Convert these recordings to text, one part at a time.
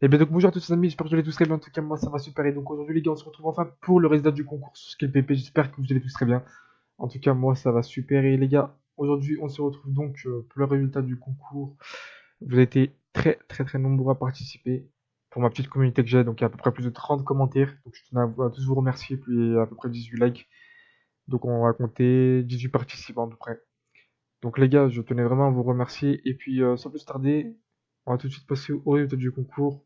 Et bien donc bonjour à tous les amis, j'espère que vous allez tous très bien, en tout cas moi ça va super et donc aujourd'hui les gars on se retrouve enfin pour le résultat du concours sur Skill PP, j'espère que vous allez tous très bien. En tout cas moi ça va super et les gars, aujourd'hui on se retrouve donc pour le résultat du concours. Vous avez été très nombreux à participer pour ma petite communauté que j'ai, donc il y a à peu près plus de 30 commentaires, donc je tenais à tous vous remercier, puis à peu près 18 likes, donc on va compter 18 participants à peu près. Donc les gars, je tenais vraiment à vous remercier et puis sans plus tarder, on va tout de suite passer au résultat du concours.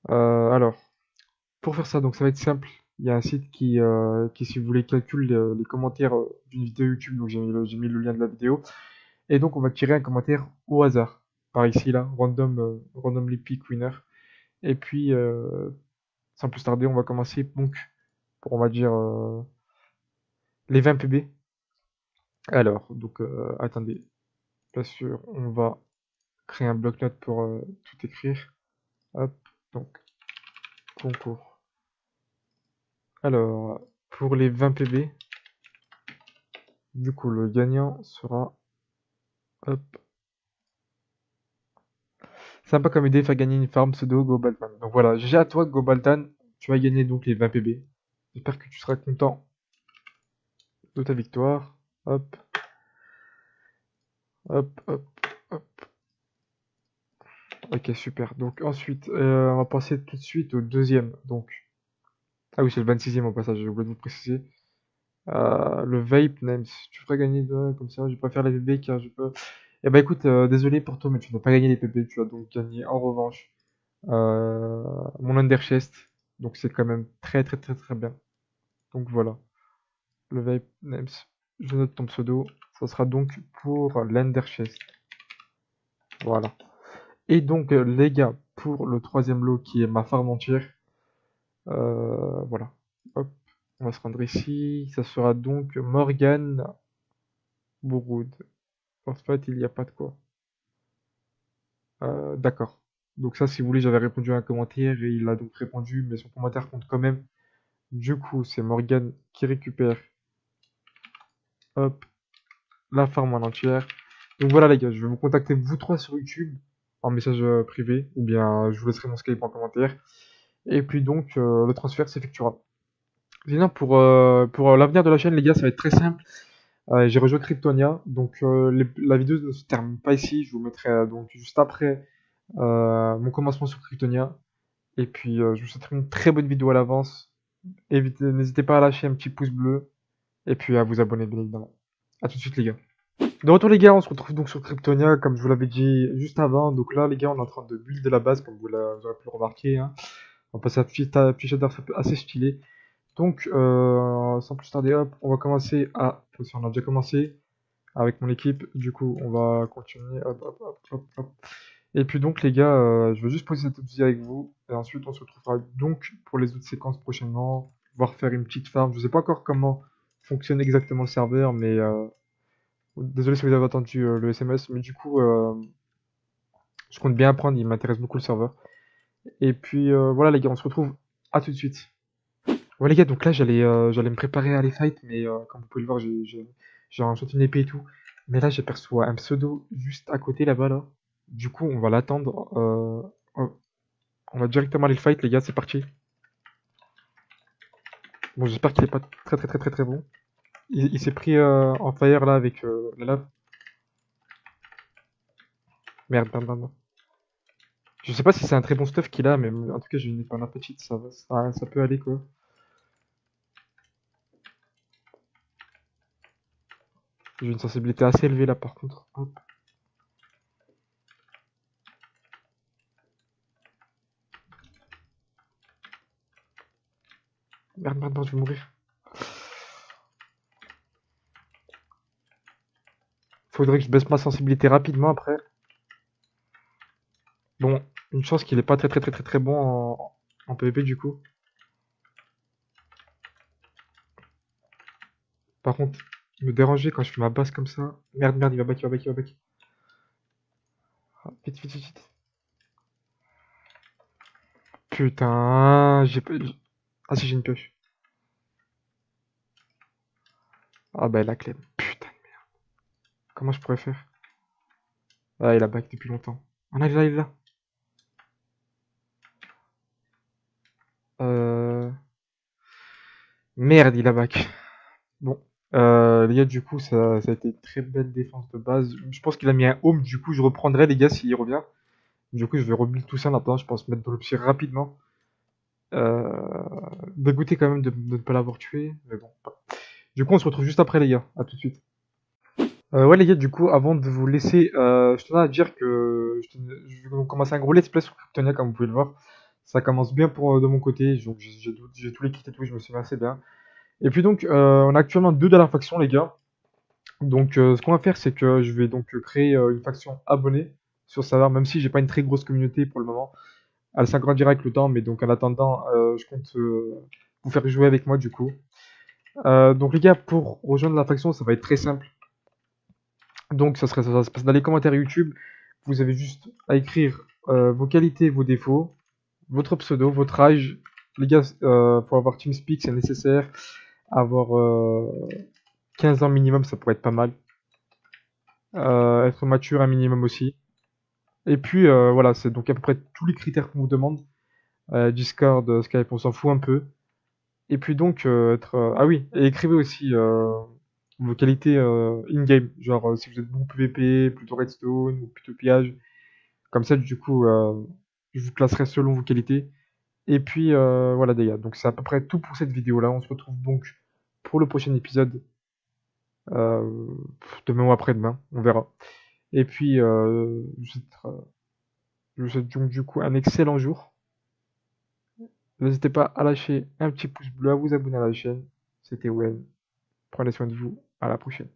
Alors, pour faire ça, donc ça va être simple. Il y a un site qui si vous voulez, calcule les commentaires d'une vidéo YouTube. Donc j'ai mis le lien de la vidéo. Et donc on va tirer un commentaire au hasard. Par ici, là, randomly pick winner. Et puis, sans plus tarder, on va commencer donc pour, on va dire, les 20 PB. Alors, donc, attendez. Bien sûr, on va créer un bloc-notes pour tout écrire. Hop, donc, concours. Alors, pour les 20 PB, du coup, le gagnant sera, hop, sympa comme idée, faire gagner une farm pseudo Gobaltan. Donc voilà, GG à toi Gobaltan, tu vas gagner donc les 20 PB. J'espère que tu seras content de ta victoire. Hop, hop, hop, hop. Ok, super. Donc ensuite, on va passer tout de suite au deuxième. Donc, ah oui, c'est le 26e au passage, j'ai oublié de vous préciser. Le Vape Names, tu feras gagner comme ça, je vais pas faire les PB car je peux... Eh ben écoute, désolé pour toi, mais tu n'as pas gagné les PB, tu as donc gagné en revanche euh, mon Underchest. Donc c'est quand même très bien. Donc voilà, le Vape Names, je note ton pseudo, ça sera donc pour l'Underchest. Voilà. Et donc les gars, pour le troisième lot qui est ma farm entière, voilà. Hop, on va se rendre ici, ça sera donc Morgan Bouroud. En fait, il n'y a pas de quoi. D'accord. Donc ça, si vous voulez, j'avais répondu à un commentaire et il a donc répondu, mais son commentaire compte quand même. Du coup, c'est Morgan qui récupère, hop, la farm en entière. Donc voilà les gars, je vais vous contacter vous trois sur YouTube en message privé, ou bien je vous laisserai mon Skype en commentaire. Et puis donc, le transfert s'effectuera. Sinon, pour l'avenir de la chaîne, les gars, ça va être très simple. J'ai rejoint Cryptonia, donc la vidéo ne se termine pas ici. Je vous mettrai donc juste après mon commencement sur Cryptonia. Et puis, je vous souhaiterai une très bonne vidéo à l'avance. N'hésitez pas à lâcher un petit pouce bleu et puis à vous abonner, bien évidemment. À tout de suite, les gars. De retour les gars, on se retrouve donc sur Cryptonia, comme je vous l'avais dit juste avant. Donc là les gars, on est en train de build la base, comme vous aurez pu le remarquer, hein. On va passer à petit shader assez stylé. Donc sans plus tarder, hop, on va commencer à... Enfin, on a déjà commencé avec mon équipe, du coup on va continuer, hop. Et puis donc les gars, je veux juste poser cette vidéo avec vous, et ensuite on se retrouvera donc pour les autres séquences prochainement, voire faire une petite farm. Je sais pas encore comment fonctionne exactement le serveur, mais désolé si vous avez entendu le SMS, mais du coup, je compte bien apprendre, il m'intéresse beaucoup le serveur. Et puis voilà les gars, on se retrouve à tout de suite. Ouais les gars, donc là j'allais me préparer à les fight, mais comme vous pouvez le voir, j'ai un shot une épée et tout. Mais là j'aperçois un pseudo juste à côté là-bas là. Du coup on va l'attendre. On va directement aller le fight les gars, c'est parti. Bon j'espère qu'il est pas très bon. Il s'est pris en fire là avec la lave. Merde. Je sais pas si c'est un très bon stuff qu'il a, mais en tout cas, j'ai une épée en petite, ça peut aller quoi. J'ai une sensibilité assez élevée là par contre. Hop. Merde, je vais mourir. Faudrait que je baisse ma sensibilité rapidement après. Bon, une chance qu'il est pas très bon en PvP du coup. Par contre, me déranger quand je fais ma base comme ça. Merde, il va back. Ah, vite. Putain, j'ai pas... Ah si, j'ai une pioche. Ah bah la clé. Putain, comment je pourrais faire? Ah, il a back depuis longtemps. Ah non, il est là. Euh... Merde, il a back. Bon. Les gars, du coup, ça a été une très belle défense de base. Je pense qu'il a mis un home, du coup, je reprendrai, les gars, s'il revient. Du coup, je vais rebuild tout ça maintenant, je pense mettre dans l'option rapidement. Euh... Dégoûté quand même de ne pas l'avoir tué, mais bon. Du coup, on se retrouve juste après, les gars. À tout de suite. Ouais, les gars, du coup, avant de vous laisser, je tenais à dire que je vais commencer un gros let's play sur Kryptonia, comme vous pouvez le voir. Ça commence bien pour de mon côté, donc j'ai tous les kits et tout, je me suis mis assez bien. Et puis donc, on a actuellement deux dans la faction, les gars. Donc, ce qu'on va faire, c'est que je vais donc créer une faction abonnée sur serveur, même si j'ai pas une très grosse communauté pour le moment. Elle s'agrandira avec le temps, mais donc en attendant, je compte vous faire jouer avec moi du coup. Donc les gars, pour rejoindre la faction, ça va être très simple. Donc ça va se passer dans les commentaires YouTube. Vous avez juste à écrire vos qualités, vos défauts, votre pseudo, votre âge. Les gars, pour avoir TeamSpeak, c'est nécessaire. Avoir 15 ans minimum, ça pourrait être pas mal. Être mature un minimum aussi. Et puis voilà, c'est donc à peu près tous les critères qu'on vous demande. Discord, Skype, on s'en fout un peu. Et puis donc ah oui, et écrivez aussi vos qualités in-game. Genre si vous êtes bon PVP, plutôt redstone ou plutôt pillage. Comme ça, du coup, je vous classerai selon vos qualités. Et puis voilà les gars, donc c'est à peu près tout pour cette vidéo là. On se retrouve donc pour le prochain épisode euh, demain ou après-demain, on verra. Et puis je vous souhaite donc du coup un excellent jour. N'hésitez pas à lâcher un petit pouce bleu, à vous abonner à la chaîne. C'était Wen. Prenez soin de vous. À la prochaine.